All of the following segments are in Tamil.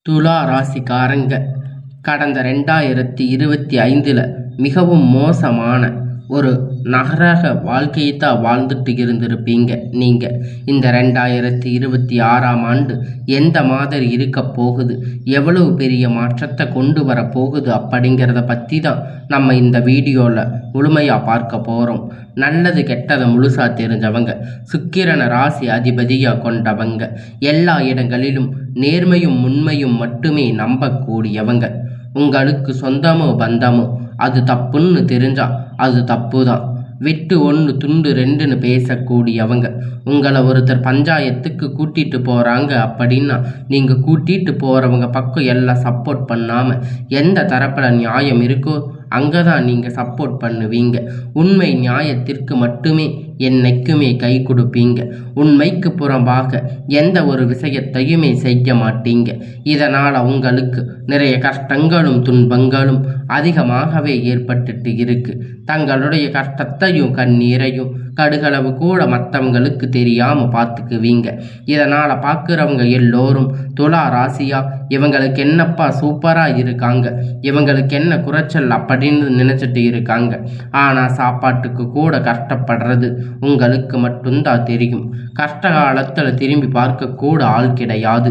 துலா ராசிக்காரங்க கடந்த 2025 மிகவும் மோசமான ஒரு நகரக வாழ்க்கையை தான் வாழ்ந்துட்டு இருந்திருப்பீங்க. நீங்கள் இந்த 2026ஆம் ஆண்டு எந்த மாதிரி இருக்க போகுது, எவ்வளவு பெரிய மாற்றத்தை கொண்டு வர போகுது அப்படிங்கிறத பற்றி தான் நம்ம இந்த வீடியோவில் முழுமையாக பார்க்க போகிறோம். நல்லது கெட்டதை முழுசாக தெரிஞ்சவங்க, சுக்கிரன ராசி அதிபதியாக கொண்டவங்க, எல்லா இடங்களிலும் நேர்மையும் உண்மையும் மட்டுமே நம்பக்கூடியவங்க. உங்களுக்கு சொந்தமோ பந்தமோ அது தப்புன்னு தெரிஞ்சா அது தப்பு தான். வெட்டு 1 துண்டு 2ன்னு பேசக்கூடியவங்க. உங்களை ஒருத்தர் பஞ்சாயத்துக்கு கூட்டிட்டு போகிறாங்க அப்படின்னா நீங்கள் கூட்டிட்டு போகிறவங்க பக்கம் எல்லாம் சப்போர்ட் பண்ணாமல் எந்த தரப்பில் நியாயம் இருக்கோ அங்கே தான் நீங்கள் சப்போர்ட் பண்ணுவீங்க. உண்மை நியாயத்திற்கு மட்டுமே என்னைக்குமே கை கொடுப்பீங்க. உண்மைக்கு புறம்பாக எந்த ஒரு விஷயத்தையுமே செய்ய மாட்டீங்க. இதனால் உங்களுக்கு நிறைய கஷ்டங்களும் துன்பங்களும் அதிகமாகவே ஏற்பட்டுட்டு இருக்கு. தங்களுடைய கஷ்டத்தையும் கண்ணீரையும் கடுகளவு கூட மற்றவங்களுக்கு தெரியாமல் பார்த்துக்குவீங்க. இதனால் பார்க்குறவங்க எல்லோரும் துலா ராசியா இவங்களுக்கு என்னப்பா சூப்பராக இருக்காங்க, இவங்களுக்கு என்ன குறைச்சல் அப்படின்னு நினச்சிட்டு இருக்காங்க. ஆனால் சாப்பாட்டுக்கு கூட கஷ்டப்படுறது உங்களுக்கு மட்டும்தான் தெரியும். கஷ்ட காலத்தில் திரும்பி பார்க்கக்கூட ஆள் கிடையாது.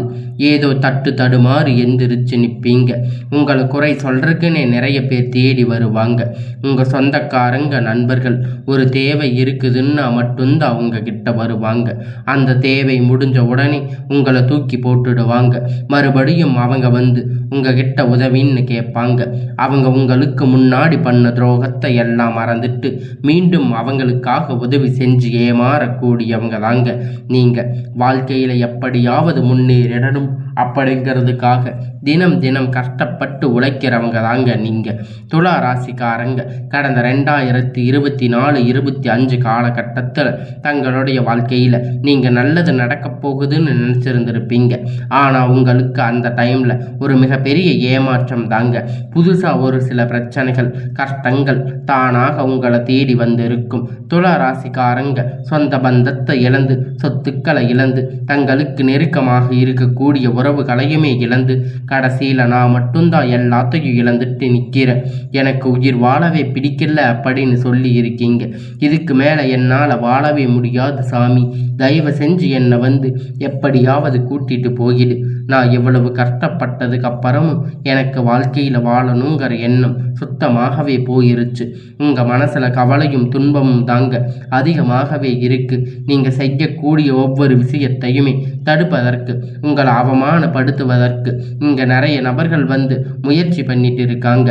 ஏதோ தட்டு தடுமாறி எந்திரிச்சு நிற்பீங்க. உங்களை குறை சொல்றதுக்குன்னே நிறைய பேர் தேடி வருவாங்க. உங்கள் சொந்தக்காரங்க நண்பர்கள் ஒரு தேவை இருக்குதுன்னா மட்டும்தான் உங்ககிட்ட வருவாங்க. அந்த தேவை முடிஞ்ச உடனே உங்களை தூக்கி போட்டுடுவாங்க. மறுபடியும் அவங்க வந்து உங்ககிட்ட உதவின்னு கேட்பாங்க. அவங்க உங்களுக்கு முன்னாடி பண்ண துரோகத்தை எல்லாம் மறந்துட்டு மீண்டும் அவங்களுக்காக உதவி செஞ்சு ஏமாறக்கூடியவங்க தாங்க நீங்கள். வாழ்க்கையில் எப்படியாவது முன்னேறிடணும் அப்படிங்கிறதுக்காக தினம் தினம் கஷ்டப்பட்டு உழைக்கிறவங்க தாங்க நீங்கள். துலா ராசிக்காரங்க கடந்த 2024-25 காலகட்டத்தில் தங்களுடைய வாழ்க்கையில் நீங்கள் நல்லது நடக்க போகுதுன்னு நினச்சிருந்துருப்பீங்க. ஆனால் உங்களுக்கு அந்த டைமில் ஒரு மிகப்பெரிய ஏமாற்றம் தாங்க. புதுசாக ஒரு சில பிரச்சனைகள் கஷ்டங்கள் தானாக உங்களை தேடி வந்திருக்கும். துலா ராசிக்காரங்க சொந்த பந்தத்தை இழந்து, சொத்துக்களை இழந்து, தங்களுக்கு நெருக்கமாக இருக்கக்கூடிய உறவுகளையுமே இழந்து, கடைசியில் நான் மட்டும்தான் எல்லாத்தையும் இழந்துட்டு நிற்கிறேன், எனக்கு உயிர் வாழவே பிடிக்கல அப்படின்னு சொல்லி இருக்கீங்க. இதுக்கு மேலே என்னால் வாழவே முடியாது சாமி, தயவு செஞ்சு என்னை வந்து எப்படியாவது கூட்டிட்டு போயிடு. நான் எவ்வளவு கஷ்டப்பட்டதுக்கு அப்புறமும் எனக்கு வாழ்க்கையில் வாழணுங்கிற எண்ணம் சுத்தமாகவே போயிருச்சு. உங்கள் மனசில் கவலையும் துன்பமும் தாங்க அதிகமாகவே இருக்கு. நீங்கள் செய்யக்கூடிய ஒவ்வொரு விஷயத்தையுமே தடுப்பதற்கு, உங்களை அவமானப்படுத்துவதற்கு இங்கே நிறைய நபர்கள் வந்து முயற்சி பண்ணிட்டு இருக்காங்க.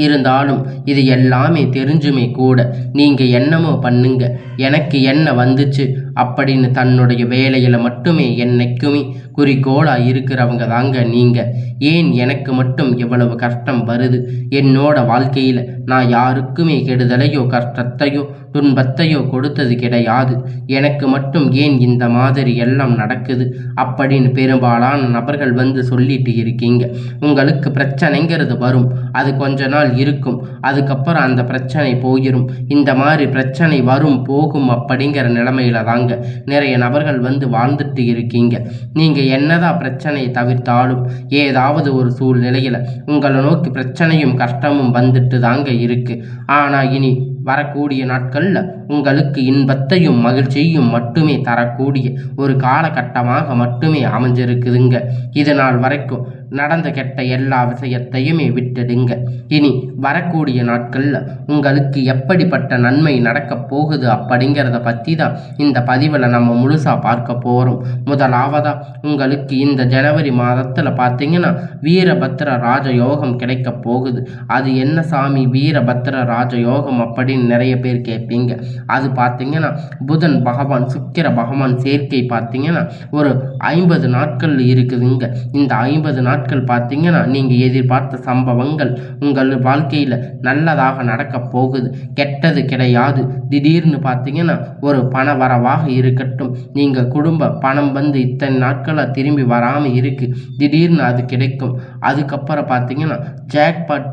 இருந்தாலும் இது எல்லாமே தெரிஞ்சுமே கூட நீங்கள் என்னமோ பண்ணுங்க, எனக்கு என்ன வந்துச்சு அப்படின்னு தன்னுடைய வேலையில் மட்டுமே என்னைக்குமே குறிக்கோளாக இருக்கிறவங்க தாங்க நீங்கள். ஏன் எனக்கு மட்டும் எவ்வளவு கஷ்டம் வருது? என்னோட வாழ்க்கையில் நான் யாருக்குமே கெடுதலையோ கஷ்டத்தையோ துன்பத்தையோ கொடுத்தது கிடையாது. எனக்கு மட்டும் ஏன் இந்த மாதிரி எல்லாம் நடக்குது அப்படின்னு பெரும்பாலான நபர்கள் வந்து சொல்லிட்டு இருக்கீங்க. உங்களுக்கு பிரச்சனைங்கிறது வரும், அது கொஞ்ச நாள் இருக்கும், அதுக்கப்புறம் அந்த பிரச்சனை போயிடும். இந்த மாதிரி பிரச்சனை வரும் போகும் அப்படிங்கிற நிலைமையில தாங்க நிறைய நபர்கள் வந்து வாழ்ந்துட்டு இருக்கீங்க. நீங்கள் என்னதான் பிரச்சனையை தவிர்த்தாலும் ஏதாவது ஒரு சூழ்நிலையில் உங்களை நோக்கி பிரச்சனையும் கஷ்டமும் வந்துட்டு தாங்க இருக்கு. ஆனால் இனி வரக்கூடிய நாட்களில் உங்களுக்கு இன்பத்தையும் மகிழ்ச்சியையும் மட்டுமே தரக்கூடிய ஒரு காலகட்டமாக மட்டுமே அமைஞ்சிருக்குதுங்க. இது நாள் வரைக்கும் நடந்த கெட்ட எல்லா விஷயத்தையுமே விட்டுடுங்க. இனி வரக்கூடிய நாட்களில் உங்களுக்கு எப்படிப்பட்ட நன்மை நடக்க போகுது அப்படிங்கிறத பற்றி தான் இந்த பதிவில் நம்ம முழுசாக பார்க்க போகிறோம். முதலாவதாக உங்களுக்கு இந்த ஜனவரி மாதத்தில் பார்த்தீங்கன்னா வீரபத்திர ராஜயோகம் கிடைக்க போகுது. அது என்ன சாமி வீரபத்திர ராஜயோகம் அப்படின்னு நிறைய பேர் கேட்பீங்க. அது பார்த்தீங்கன்னா புதன் பகவான் சுக்கிர பகவான் சேர்க்கை பார்த்தீங்கன்னா ஒரு 50 நாட்கள் இருக்குதுங்க. இந்த 50 நாட்கள் பார்த்தீங்கன்னா நீங்கள் எதிர்பார்த்த சம்பவங்கள் உங்கள் வாழ்க்கையில் நல்லதாக நடக்க போகுது. கெட்டது கிடையாது. திடீர்னு பார்த்தீங்கன்னா ஒரு பண வரவாக இருக்கட்டும், நீங்கள் குடும்ப பணம் வந்து இத்தனை நாட்களாக திரும்பி வராமல் இருக்கு, திடீர்னு அது கிடைக்கும். அதுக்கப்புறம் பார்த்தீங்கன்னா ஜாக்பாட்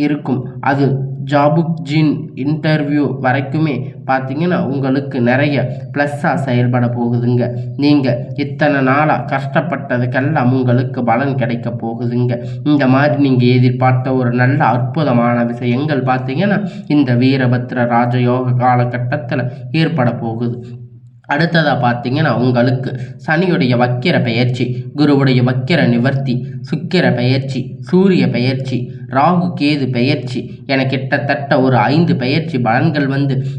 இருக்கும். அது ஜாபுக் இன்டர்வியூ வரைக்குமே பார்த்தீங்கன்னா உங்களுக்கு நிறைய ப்ளஸ்ஸாக செயல்பட போகுதுங்க. நீங்கள் இத்தனை நாளாக கஷ்டப்பட்டதுக்கெல்லாம் உங்களுக்கு பலன் கிடைக்க போகுதுங்க. இந்த மாதிரி நீங்கள் எதிர்பார்த்த ஒரு நல்ல அற்புதமான விஷயங்கள் பார்த்தீங்கன்னா இந்த வீரபத்ர ராஜயோக காலகட்டத்தில் ஏற்பட போகுது. அடுத்ததாக பார்த்தீங்கன்னா உங்களுக்கு சனியுடைய வக்கிர பெயர்ச்சி, குருவுடைய வக்கிர நிவர்த்தி, சுக்கிர பெயர்ச்சி, சூரிய பெயர்ச்சி, ராகு கேது பெயர்ச்சி என கிட்டத்தட்ட ஒரு 5 பெயர்ச்சி பலன்கள்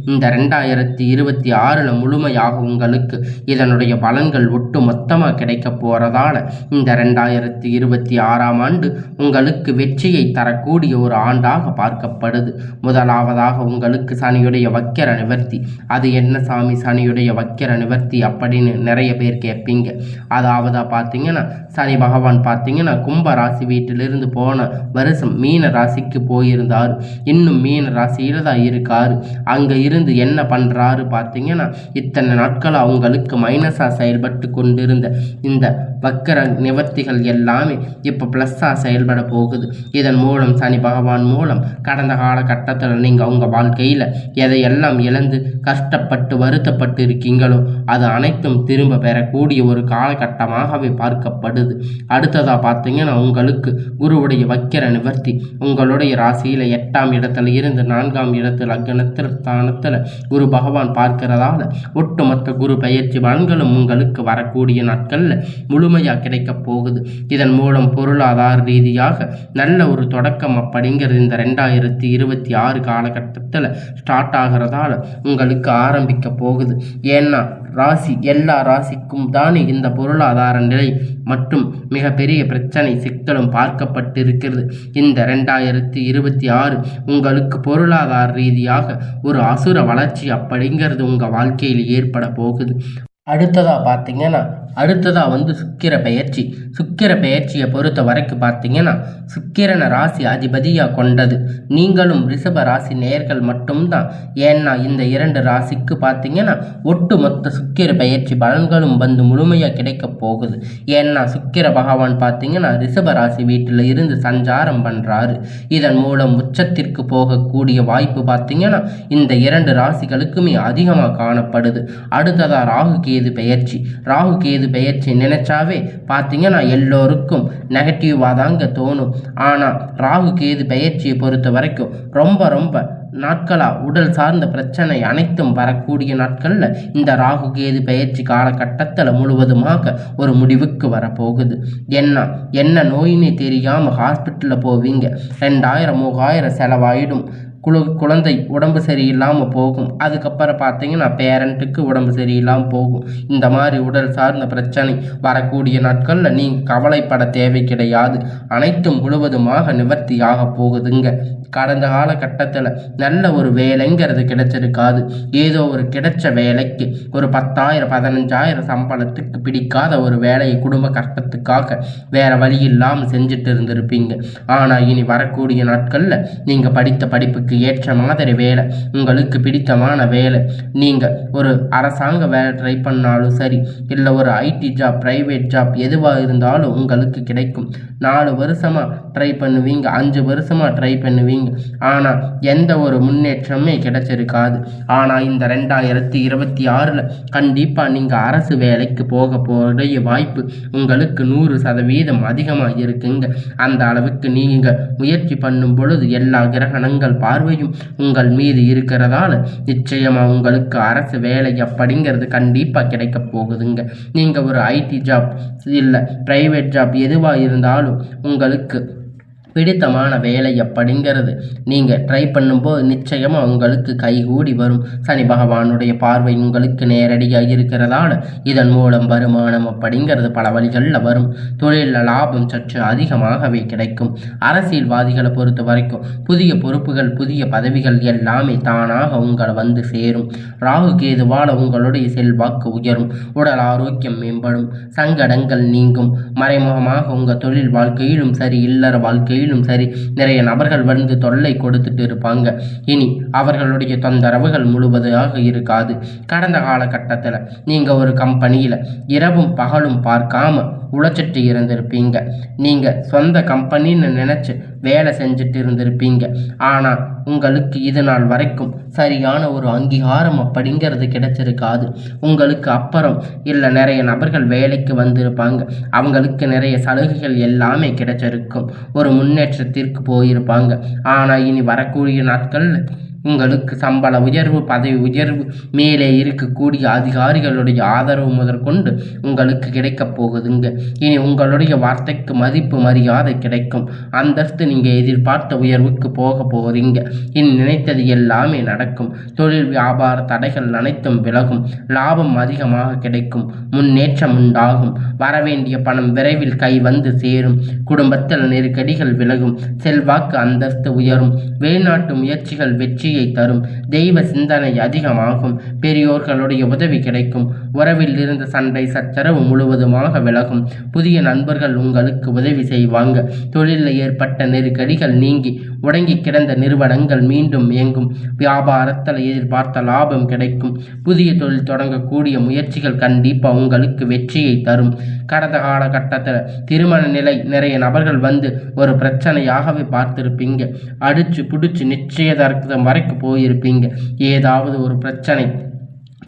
இந்த 2026 முழுமையாக உங்களுக்கு இதனுடைய பலன்கள் ஒட்டு மொத்தமாக கிடைக்க போகிறதால இந்த 2026ஆம் ஆண்டு உங்களுக்கு வெற்றியை தரக்கூடிய ஒரு ஆண்டாக பார்க்கப்படுது. முதலாவதாக உங்களுக்கு சனியுடைய வக்கிர நிவர்த்தி. அது என்ன சாமி சனியுடைய வக்கிர நிவர்த்தி அப்படின்னு நிறைய பேர் கேட்பீங்க. அதாவது பார்த்தீங்கன்னா சனி பகவான் பார்த்தீங்கன்னா கும்ப ராசி வீட்டிலிருந்து போன வருஷம் மீன ராசிக்கு போயிருந்தார். இன்னும் மீன ராசியில தான் இருக்காரு. அங்க இருந்து என்ன பண்றாரு பார்த்தீங்கன்னா இத்தனை நாட்கள் அவங்களுக்கு மைனஸா செயல்பட்டு கொண்டிருந்த இந்த வக்கர நிவர்த்திகள் எல்லாமே இப்போ ப்ளஸ்ஸாக செயல்பட போகுது. இதன் மூலம் சனி பகவான் மூலம் கடந்த காலகட்டத்தில் நீங்கள் உங்கள் வாழ்க்கையில் எதையெல்லாம் இழந்து கஷ்டப்பட்டு வருத்தப்பட்டு இருக்கீங்களோ அது அனைத்தும் திரும்ப பெறக்கூடிய ஒரு காலகட்டமாகவே பார்க்கப்படுது. அடுத்ததாக பார்த்தீங்கன்னா உங்களுக்கு குருவுடைய வக்கிர நிவர்த்தி. உங்களுடைய ராசியில் 8ஆம் இடத்துல இருந்து 4ஆம் இடத்துல லக்னத்தில் ஸ்தானத்தில் குரு பகவான் பார்க்கிறதால ஒட்டுமொத்த குரு பயிற்சி பலன்களும் உங்களுக்கு வரக்கூடிய நாட்களில் முழுமையாக கிடைக்க போகுது. இதன் மூலம் பொருளாதார ரீதியாக நல்ல ஒரு தொடக்கம் அப்படிங்கிறது இந்த 2026 காலகட்டத்தில் ஸ்டார்ட் ஆகிறதால உங்களுக்கு ஆரம்பிக்க போகுது. ஏன்னா ராசி எல்லா ராசிக்கும் தானே இந்த பொருளாதார நிலை மற்றும் மிகப்பெரிய பிரச்சனை சிக்கலும் பார்க்கப்பட்டிருக்கிறது. இந்த 2026 உங்களுக்கு பொருளாதார ரீதியாக ஒரு அசுர வளர்ச்சி அப்படிங்கிறது உங்கள் வாழ்க்கையில் ஏற்பட போகுது. அடுத்ததாக பார்த்தீங்கன்னா சுக்கிர பெயர்ச்சி. சுக்கிர பெயர்ச்சியை பொறுத்த வரைக்கும் பார்த்தீங்கன்னா சுக்கிரனை ராசி அதிபதியாக கொண்டது. நீங்களும் ரிஷப ராசி நேயர்கள் மட்டும்தான். ஏன்னா இந்த 2 ராசிக்கு பார்த்தீங்கன்னா ஒட்டு மொத்த சுக்கிர பெயர்ச்சி பலன்களும் முழுமையாக கிடைக்க போகுது. ஏன்னா சுக்கிர பகவான் பார்த்தீங்கன்னா ரிஷப ராசி வீட்டில் இருந்து சஞ்சாரம் பண்ணுறாரு. இதன் மூலம் உச்சத்திற்கு போகக்கூடிய வாய்ப்பு பார்த்தீங்கன்னா இந்த 2 ராசிகளுக்குமே அதிகமாக காணப்படுது. அடுத்ததாக ராகு கேது பெயர்ச்சி நினைச்சாவே பார்த்தீங்கன்னா எல்லோருக்கும் நெகட்டிவாக தாங்க தோணும். ஆனால் ராகு கேது பெயர்ச்சியை பொறுத்த வரைக்கும் ரொம்ப நாட்களாக உடல் சார்ந்த பிரச்சனை அனைத்தும் வரக்கூடிய நாட்களில் இந்த ராகு கேது பெயர்ச்சி காலகட்டத்தில் முழுவதுமாக ஒரு முடிவுக்கு வரப்போகுது. என்ன நோயின்னு தெரியாமல் ஹாஸ்பிட்டலில் போவீங்க. 2000-3000 செலவாயிடும். குழந்தை உடம்பு சரியில்லாமல் போகும். அதுக்கப்புறம் பார்த்தீங்கன்னா பேரண்ட்டுக்கு உடம்பு சரியில்லாமல் போகும். இந்த மாதிரி உடல் சார்ந்த பிரச்சனை வரக்கூடிய நாட்களில் நீங்கள் கவலைப்பட தேவை கிடையாது. அனைத்தும் முழுவதுமாக நிவர்த்தியாக போகுதுங்க. கடந்த காலகட்டத்தில் நல்ல ஒரு வேலைங்கிறது கிடைச்சிருக்காது. ஏதோ ஒரு கிடைச்ச வேலைக்கு ஒரு 10,000-15,000 சம்பளத்துக்கு பிடிக்காத ஒரு வேலையை குடும்ப கஷ்டத்துக்காக வேற வழி இல்லாமல் செஞ்சுட்டு இருந்திருப்பீங்க. ஆனால் இனி வரக்கூடிய நாட்களில் நீங்கள் படித்த படிப்புக்கு ஏற்ற மாதிரி வேலை, உங்களுக்கு பிடித்தமான வேலை, நீங்கள் ஒரு அரசாங்க வேலை ட்ரை பண்ணாலும் சரி, இல்லை ஒரு ஐடி ஜாப், பிரைவேட் ஜாப் எதுவாக இருந்தாலும் உங்களுக்கு கிடைக்கும். 4 வருஷமாக ட்ரை பண்ணுவீங்க, 5 வருஷமாக ட்ரை பண்ணுவீங்க. ஆனால் எந்த ஒரு முன்னேற்றமே கிடைச்சிருக்காது. ஆனால் இந்த 2026 கண்டிப்பாக நீங்கள் அரசு வேலைக்கு போக போகிற வாய்ப்பு உங்களுக்கு 100% அதிகமாக இருக்குங்க. அந்த அளவுக்கு நீங்கள் முயற்சி பண்ணும் பொழுது எல்லா கிரகணங்கள் பார்வையும் உங்கள் மீது இருக்கிறதால நிச்சயமாக உங்களுக்கு அரசு வேலை அப்படிங்கிறது கண்டிப்பாக கிடைக்க போகுதுங்க. நீங்கள் ஒரு ஐடி ஜாப் இல்லை பிரைவேட் ஜாப் எதுவாக இருந்தாலும் உங்களுக்கு பிடித்தமான வேலை அப்படிங்கிறது நீங்கள் ட்ரை பண்ணும்போது நிச்சயமாக உங்களுக்கு கைகூடி வரும். சனி பகவானுடைய பார்வை உங்களுக்கு நேரடியாக இருக்கிறதால இதன் மூலம் வருமானம் அப்படிங்கிறது பல வழிகளில் வரும். தொழிலில் லாபம் சற்று அதிகமாகவே கிடைக்கும். அரசியல்வாதிகளை பொறுத்த வரைக்கும் புதிய பொறுப்புகள், புதிய பதவிகள் எல்லாமே தானாக உங்களை சேரும். ராகு கேதுவால் உங்களுடைய செல்வாக்கு உயரும். உடல் ஆரோக்கியம் மேம்படும். சங்கடங்கள் நீங்கும். மறைமுகமாக உங்கள் தொழில் வாழ்க்கையிலும் சரி, இல்லற வாழ்க்கையிலும் வாழ்க்கையிலும் சரி நிறைய நபர்கள் வந்து தொல்லை கொடுத்துட்டு இருப்பாங்க. இனி அவர்களுடைய தொந்தரவுகள் முழுவதாக இருக்காது. கடந்த காலகட்டத்தில் நீங்கள் ஒரு கம்பெனியில் இரவும் பகலும் பார்க்காம உழைச்சிட்டு இருந்திருப்பீங்க. நீங்கள் சொந்த கம்பெனின்னு நினச்சி வேலை செஞ்சுட்டு இருந்திருப்பீங்க. ஆனால் உங்களுக்கு இது நாள் வரைக்கும் சரியான ஒரு அங்கீகாரம் அப்படிங்கிறது கிடைச்சிருக்காது. உங்களுக்கு அப்புறம் இல்லை நிறைய நபர்கள் வேலைக்கு வந்திருப்பாங்க. அவங்களுக்கு நிறைய சலுகைகள் எல்லாமே கிடைச்சிருக்கும். ஒரு முன்னேற்றத்திற்கு போயிருப்பாங்க. ஆனால் இனி வரக்கூடிய நாட்களில் உங்களுக்கு சம்பள உயர்வு, பதவி உயர்வு, மேலே இருக்கக்கூடிய அதிகாரிகளுடைய ஆதரவு முதற்கொண்டு உங்களுக்கு கிடைக்கப் போகுதுங்க. இனி உங்களுடைய வார்த்தைக்கு மதிப்பு மரியாதை கிடைக்கும். அந்தஸ்து நீங்கள் எதிர்பார்த்த உயர்வுக்கு போக போகிறீங்க. இனி நினைத்தது எல்லாமே நடக்கும். தொழில் வியாபார தடைகள் அனைத்தும் விலகும். லாபம் அதிகமாக கிடைக்கும். முன்னேற்றம் உண்டாகும். வரவேண்டிய பணம் விரைவில் கை வந்து சேரும். குடும்பத்தில் நெருக்கடிகள் விலகும். செல்வாக்கு அந்தஸ்து உயரும். வெளிநாட்டு முயற்சிகள் வெற்றியை தரும். தெய்வ சிந்தனை அதிகமாகும். பெரியோர்களுடைய உதவி கிடைக்கும். உறவில் இருந்த சண்டை சச்சரவு முழுவதுமாக விலகும். புதிய நண்பர்கள் உங்களுக்கு உதவி செய்வாங்க. தொழிலில் ஏற்பட்ட நெருக்கடிகள் நீங்கி முடங்கி கிடந்த நிறுவனங்கள் மீண்டும் இயங்கும். வியாபாரத்தில் எதிர்பார்த்த லாபம் கிடைக்கும். புதிய தொழில் தொடங்கக்கூடிய முயற்சிகள் கண்டிப்பாக உங்களுக்கு வெற்றியை தரும். கடந்த காலகட்டத்தில் திருமண நிலை நிறைய நபர்கள் வந்து ஒரு பிரச்சனையாகவே பார்த்துருப்பீங்க. அடிச்சு பிடிச்சி நிச்சயதார்த்தம் வரைக்கும் போயிருப்பீங்க. ஏதாவது ஒரு பிரச்சனை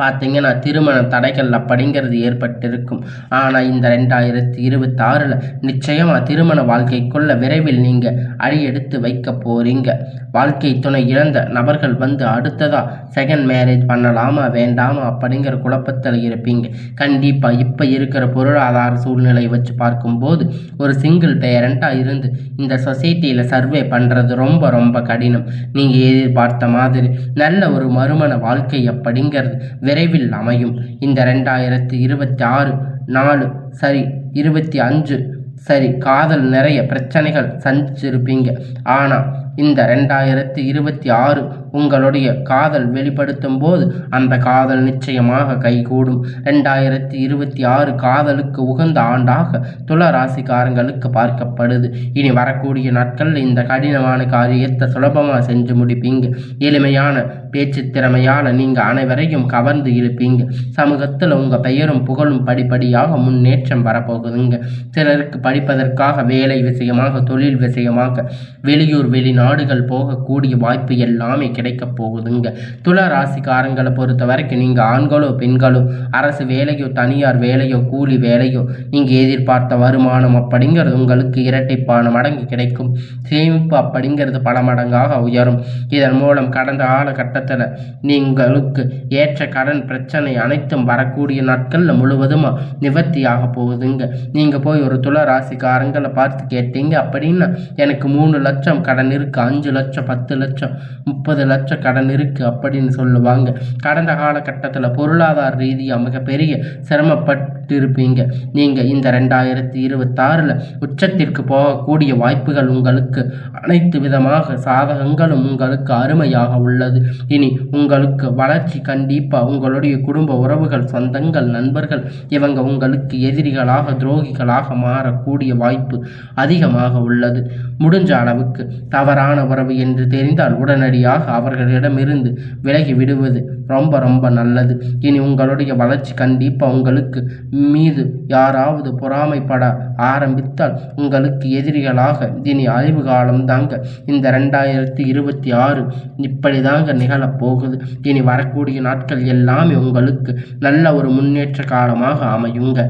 பார்த்தீங்கன்னா திருமண தடைகள் அப்படிங்கிறது ஏற்பட்டிருக்கும். ஆனால் இந்த 2026 நிச்சயமாக திருமண வாழ்க்கைக்குள்ள விரைவில் நீங்கள் அடியெடுத்து வைக்க போகிறீங்க. வாழ்க்கை துணை இழந்த நபர்கள் வந்து அடுத்ததாக செகண்ட் மேரேஜ் பண்ணலாமா வேண்டாமா அப்படிங்கிற குழப்பத்தில் இருப்பீங்க. கண்டிப்பாக இப்போ இருக்கிற பொருளாதார சூழ்நிலை வச்சு பார்க்கும்போது ஒரு சிங்கிள் பேரண்ட்டாக இருந்து இந்த சொசைட்டியில் சர்வே பண்ணுறது ரொம்ப ரொம்ப கடினம். நீங்கள் எதிர்பார்த்த மாதிரி நல்ல ஒரு மறுமண வாழ்க்கை அப்படிங்கிறது விரைவில் அமையும். இந்த 2026 4 சரி 25 சரி காதல் நிறைய பிரச்சனைகள் சந்திச்சிருப்பீங்க. ஆனால் இந்த 2026 உங்களுடைய காதல் வெளிப்படுத்தும் போது அந்த காதல் நிச்சயமாக கைகூடும். 2026 காதலுக்கு உகந்த ஆண்டாக துலா ராசிக்காரங்களுக்கு பார்க்கப்படுது. இனி வரக்கூடிய நாட்களில் இந்த கடினமான காரியத்தை சுலபமாக செஞ்சு முடிப்பீங்க. எளிமையான பேச்சு திறமையால் நீங்கள் அனைவரையும் கவர்ந்து இழுப்பீங்க. சமூகத்தில் உங்கள் பெயரும் புகழும் படிப்படியாக முன்னேற்றம் வரப்போகுதுங்க. சிலருக்கு படிப்பதற்காக வேலை விஷயமாக தொழில் விஷயமாக வெளியூர் வெளிநாடுகள் போகக்கூடிய வாய்ப்பு எல்லாமே கிடைக்கப் போகுதுங்க. துலா ராசிக்காரங்களை பொறுத்த வரைக்கும் நீங்கள் ஆண்களோ பெண்களோ அரசு வேலையோ தனியார் வேலையோ கூலி வேலையோ நீங்கள் எதிர்பார்த்த வருமானம் அப்படிங்கிறது உங்களுக்கு இரட்டைப்பான மடங்கு கிடைக்கும். சேமிப்பு அப்படிங்கிறது பல மடங்காக உயரும். இதன் மூலம் கடந்த காலகட்டத்தில் நீங்களுக்கு ஏற்ற கடன் பிரச்சனை அனைத்தும் வரக்கூடிய நாட்களில் முழுவதுமாக நிவர்த்தியாக போகுதுங்க. நீங்கள் போய் ஒரு துலா ராசிக்காரங்களை பார்த்து கேட்டீங்க அப்படின்னா எனக்கு 3 லட்சம் கடன் இருக்கு, 5 லட்சம் 10 லட்சம் 30 லட்சம் கடன் இருக்கு அப்படின்னு சொல்லுவாங்க. கடந்த காலகட்டத்தில் பொருளாதார ரீதியாக மிகப்பெரிய சிரமப்பட்டு இருப்பீங்க. நீங்கள் இந்த 2026 உச்சத்திற்கு போகக்கூடிய வாய்ப்புகள் உங்களுக்கு அனைத்து விதமாக சாதகங்களும் உங்களுக்கு அருமையாக உள்ளது. இனி உங்களுக்கு வளர்ச்சி கண்டிப்பாக. உங்களுடைய குடும்ப உறவுகள், சொந்தங்கள், நண்பர்கள் இவங்க உங்களுக்கு எதிரிகளாக துரோகிகளாக மாறக்கூடிய வாய்ப்பு அதிகமாக உள்ளது. முடிஞ்ச அளவுக்கு தவறான உறவு என்று தெரிந்தால் உடனடியாக அவர்களிடமிருந்து விலகி விடுவது ரொம்ப ரொம்ப நல்லது. இனி உங்களுடைய வளர்ச்சி கண்டிப்பாக. உங்களுக்கு மீது யாராவது பொறாமைப்பட ஆரம்பித்தால் உங்களுக்கு எதிரிகளாக இனி அழிவு காலம் தாங்க. இந்த 2026 இப்படி தாங்க நிகழப்போகுது. இனி வரக்கூடிய நாட்கள் எல்லாமே உங்களுக்கு நல்ல ஒரு முன்னேற்ற காலமாக அமையுங்க.